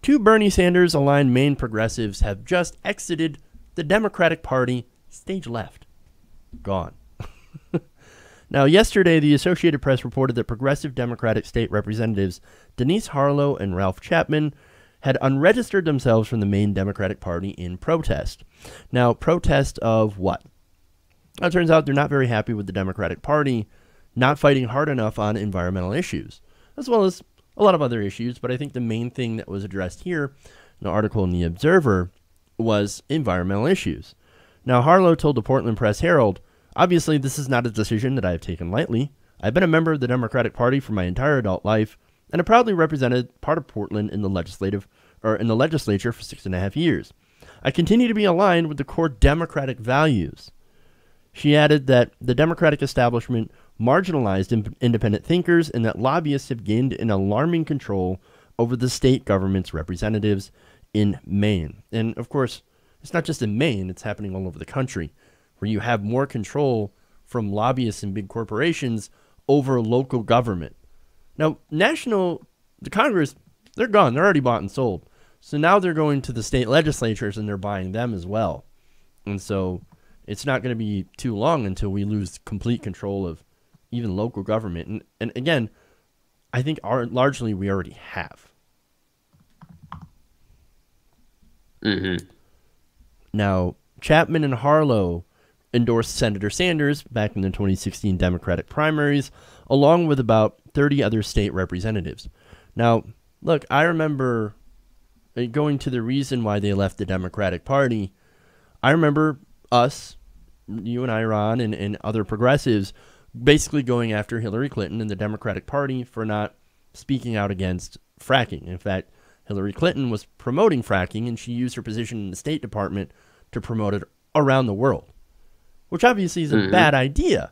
Two Bernie Sanders-aligned Maine progressives have just exited the Democratic Party, stage left. Gone. Now, yesterday, the Associated Press reported that progressive Democratic state representatives Denise Harlow and Ralph Chapman had unregistered themselves from the Maine Democratic Party in protest. Now, protest of what? Well, it turns out they're not very happy with the Democratic Party not fighting hard enough on environmental issues, as well as a lot of other issues. But I think the main thing that was addressed here in the article in The Observer was environmental issues. Now, Harlow told the Portland Press-Herald, "Obviously, this is not a decision that I have taken lightly. I've been a member of the Democratic Party for my entire adult life, and have proudly represented part of Portland in the legislature for 6.5 years. I continue to be aligned with the core Democratic values." She added that the Democratic establishment marginalized independent thinkers and that lobbyists have gained an alarming control over the state government's representatives in Maine. And of course, it's not just in Maine, it's happening all over the country, where you have more control from lobbyists and big corporations over local government. Now, the Congress, they're gone. They're already bought and sold. So now they're going to the state legislatures and they're buying them as well. And so it's not going to be too long until we lose complete control of even local government. And again, I think largely we already have. Mm-hmm. Now, Chapman and Harlow endorsed Senator Sanders back in the 2016 Democratic primaries, along with about 30 other state representatives. Now, look, I remember going to the reason why they left the Democratic Party. I remember us, you and I, Ron, and other progressives, basically going after Hillary Clinton and the Democratic Party for not speaking out against fracking. In fact, Hillary Clinton was promoting fracking, and she used her position in the State Department to promote it around the world, which obviously is a bad idea.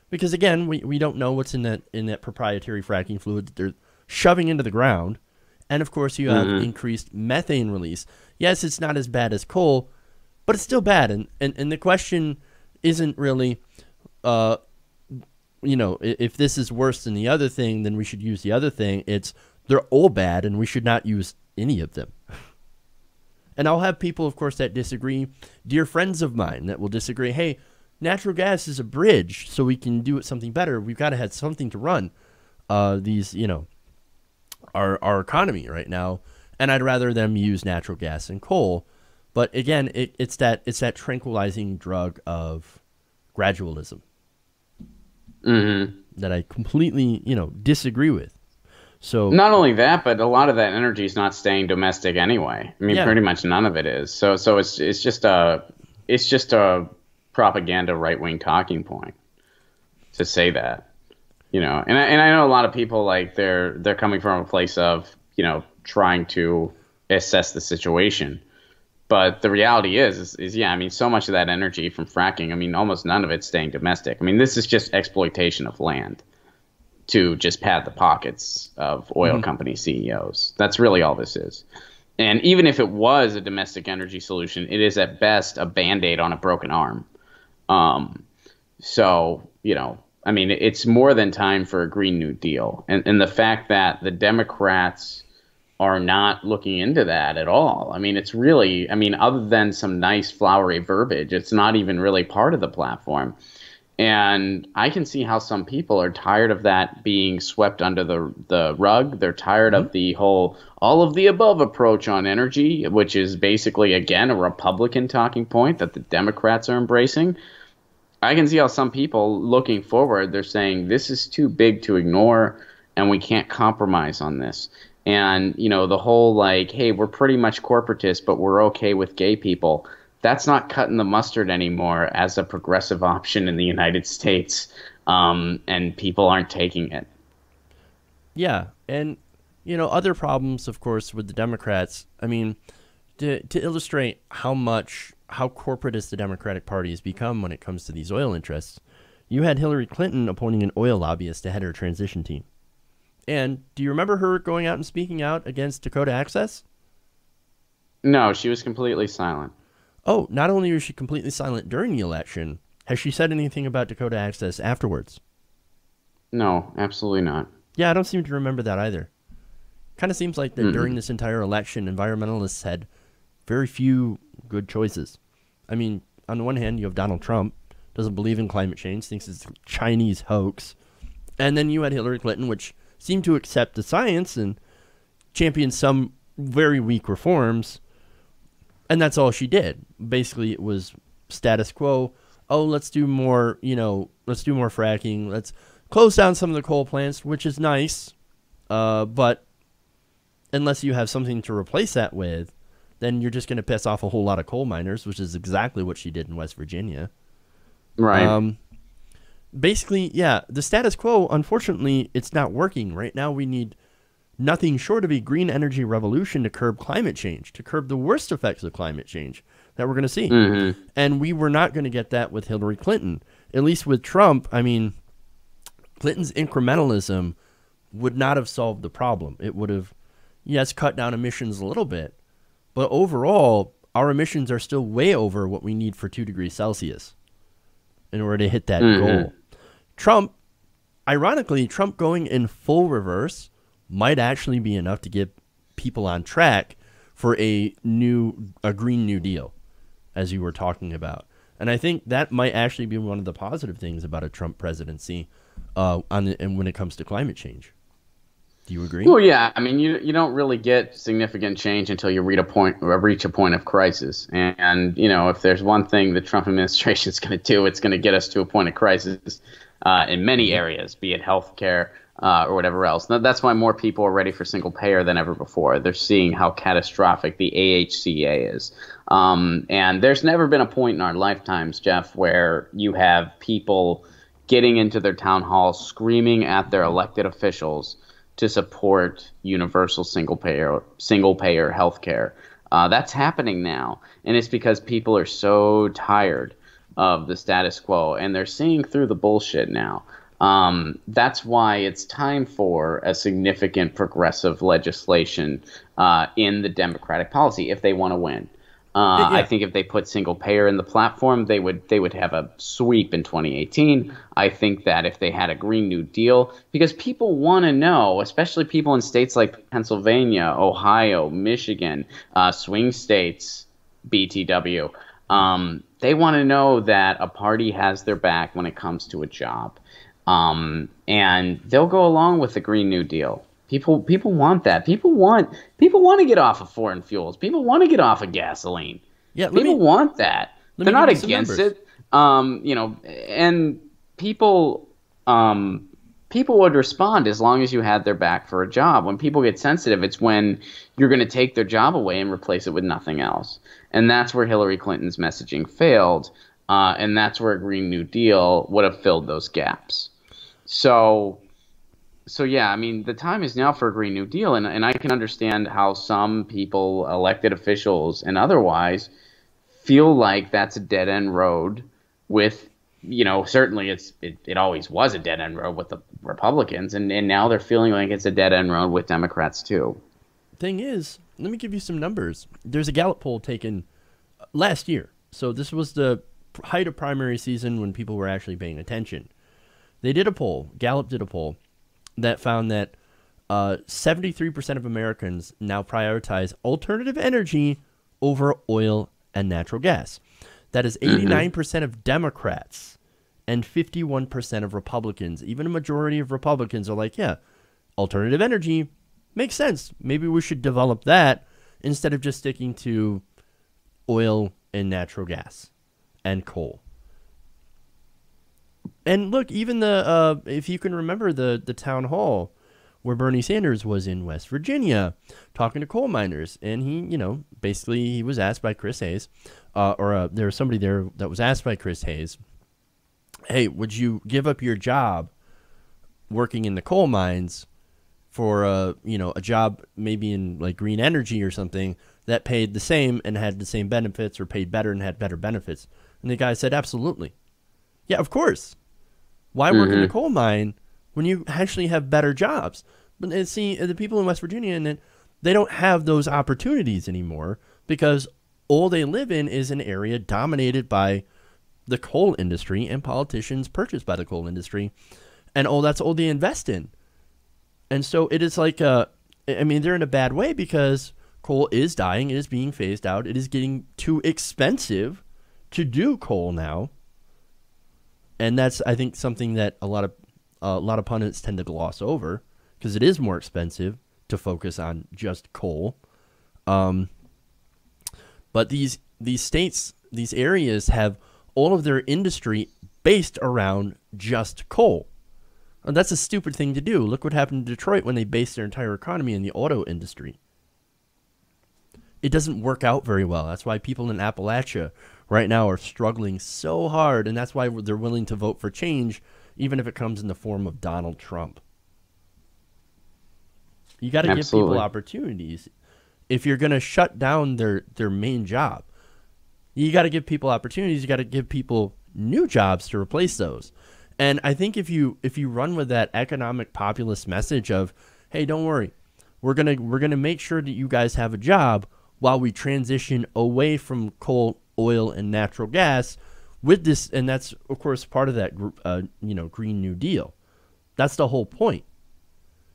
Because, again, we don't know what's in that proprietary fracking fluid that they're shoving into the ground. And, of course, you have increased methane release. Yes, it's not as bad as coal, but it's still bad. And the question isn't really, if this is worse than the other thing, then we should use the other thing. It's they're all bad, and we should not use any of them. And I'll have people, of course, that disagree. Dear friends of mine that will disagree. Hey, natural gas is a bridge, so we can do it something better. We've got to have something to run our economy right now. And I'd rather them use natural gas and coal. But again, it's that tranquilizing drug of gradualism that I completely, disagree with. So not only that, but a lot of that energy is not staying domestic anyway. I mean, pretty much none of it is. So it's just a propaganda right-wing talking point to say that, and I know a lot of people, like, they're coming from a place of, trying to assess the situation. But the reality is yeah, I mean, so much of that energy from fracking, I mean, almost none of it's staying domestic. I mean, this is just exploitation of land to just pad the pockets of oil company CEOs. That's really all this is. And even if it was a domestic energy solution, it is at best a Band-Aid on a broken arm. I mean, it's more than time for a Green New Deal. And the fact that the Democrats are not looking into that at all. I mean, it's really, other than some nice flowery verbiage, it's not even really part of the platform. And I can see how some people are tired of that being swept under the rug. They're tired of the whole all of the above approach on energy, which is basically, again, a Republican talking point that the Democrats are embracing. I can see how some people looking forward, they're saying this is too big to ignore and we can't compromise on this. And, the whole like, hey, we're pretty much corporatists, but we're okay with gay people. That's not cutting the mustard anymore as a progressive option in the United States, and people aren't taking it. Yeah, and, other problems, of course, with the Democrats, I mean, to illustrate how corporatist the Democratic Party has become when it comes to these oil interests, you had Hillary Clinton appointing an oil lobbyist to head her transition team. And do you remember her going out and speaking out against Dakota Access? No, she was completely silent. Oh, not only was she completely silent during the election, has she said anything about Dakota Access afterwards? No, absolutely not. Yeah, I don't seem to remember that either. Kind of seems like that during this entire election, environmentalists had very few good choices. I mean, on the one hand, you have Donald Trump, doesn't believe in climate change, thinks it's a Chinese hoax. And then you had Hillary Clinton, which seemed to accept the science and champion some very weak reforms. And that's all she did. Basically, it was status quo. Oh, let's do more, let's do more fracking. Let's close down some of the coal plants, which is nice. But unless you have something to replace that with, then you're just going to piss off a whole lot of coal miners, which is exactly what she did in West Virginia. Right. Basically, yeah, the status quo, unfortunately, it's not working. Right now, we need nothing short of a green energy revolution to curb climate change, to curb the worst effects of climate change that we're going to see. And we were not going to get that with Hillary Clinton. At least with Trump, I mean, Clinton's incrementalism would not have solved the problem. It would have, yes, cut down emissions a little bit, but overall, our emissions are still way over what we need for 2 degrees Celsius in order to hit that goal. Trump, ironically, Trump going in full reverse might actually be enough to get people on track for a Green New Deal, as you were talking about. And I think that might actually be one of the positive things about a Trump presidency and when it comes to climate change. Do you agree? Well, yeah. I mean, you don't really get significant change until you reach a point of crisis. And if there's one thing the Trump administration is going to do, it's going to get us to a point of crisis in many areas, be it healthcare or whatever else. Now, that's why more people are ready for single payer than ever before. They're seeing how catastrophic the AHCA is. And there's never been a point in our lifetimes, Jeff, where you have people getting into their town halls screaming at their elected officials to support universal single payer health care. That's happening now, and it's because people are so tired of the status quo, and they're seeing through the bullshit now. That's why it's time for a significant progressive legislation in the Democratic policy if they want to win. I think if they put single payer in the platform, they would have a sweep in 2018. I think that if they had a Green New Deal, because people want to know, especially people in states like Pennsylvania, Ohio, Michigan, swing states, BTW, they want to know that a party has their back when it comes to a job. And they'll go along with the Green New Deal. People want that. People want to get off of foreign fuels. People want to get off of gasoline. Yeah, people want that. They're not against it. And people would respond as long as you had their back for a job. When people get sensitive, it's when you're going to take their job away and replace it with nothing else. And that's where Hillary Clinton's messaging failed. And that's where a Green New Deal would have filled those gaps. So yeah, I mean, the time is now for a Green New Deal, and I can understand how some people, elected officials and otherwise, feel like that's a dead-end road with, certainly it always was a dead-end road with the Republicans, and now they're feeling like it's a dead-end road with Democrats too. Thing is, let me give you some numbers. There's a Gallup poll taken last year, so this was the height of primary season when people were actually paying attention. They did a poll, Gallup did a poll, that found that 73% of Americans now prioritize alternative energy over oil and natural gas. That is 89% of Democrats and 51% of Republicans. Even a majority of Republicans are like, yeah, alternative energy makes sense. Maybe we should develop that instead of just sticking to oil and natural gas and coal. And look, even if you can remember the town hall where Bernie Sanders was in West Virginia talking to coal miners, and he, basically he was asked by Chris Hayes, there was somebody there that was asked by Chris Hayes, hey, would you give up your job working in the coal mines for a job maybe in like green energy or something that paid the same and had the same benefits, or paid better and had better benefits? And the guy said, absolutely. Yeah, of course. Why work in a coal mine when you actually have better jobs? But see, the people in West Virginia, and they don't have those opportunities anymore because all they live in is an area dominated by the coal industry and politicians purchased by the coal industry, and that's all they invest in. And so it is like I mean, they're in a bad way because coal is dying. It is being phased out. It is getting too expensive to do coal now. And that's, I think, something that a lot of pundits tend to gloss over because it is more expensive to focus on just coal. But these states, these areas have all of their industry based around just coal. And that's a stupid thing to do. Look what happened to Detroit when they based their entire economy in the auto industry. It doesn't work out very well. That's why people in Appalachia right now are struggling so hard, and that's why they're willing to vote for change, even if it comes in the form of Donald Trump. You got to give people opportunities. If you're going to shut down their main job, you got to give people opportunities. You got to give people new jobs to replace those. And I think if you run with that economic populist message of, hey, don't worry, we're gonna make sure that you guys have a job while we transition away from coal, oil, and natural gas with this, and that's of course part of that Green New Deal. That's the whole point.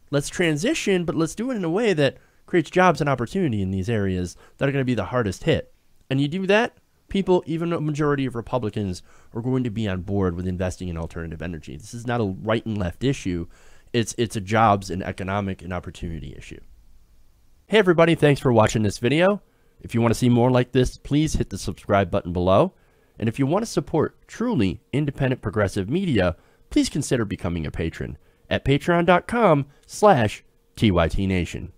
Let's transition, but let's do it in a way that creates jobs and opportunity in these areas that are going to be the hardest hit. And you do that, people, even a majority of Republicans, are going to be on board with investing in alternative energy. This is not a right and left issue. It's a jobs and economic and opportunity issue. Hey everybody, thanks for watching this video. If you want to see more like this, please hit the subscribe button below. And if you want to support truly independent progressive media, please consider becoming a patron at patreon.com/TYTNation.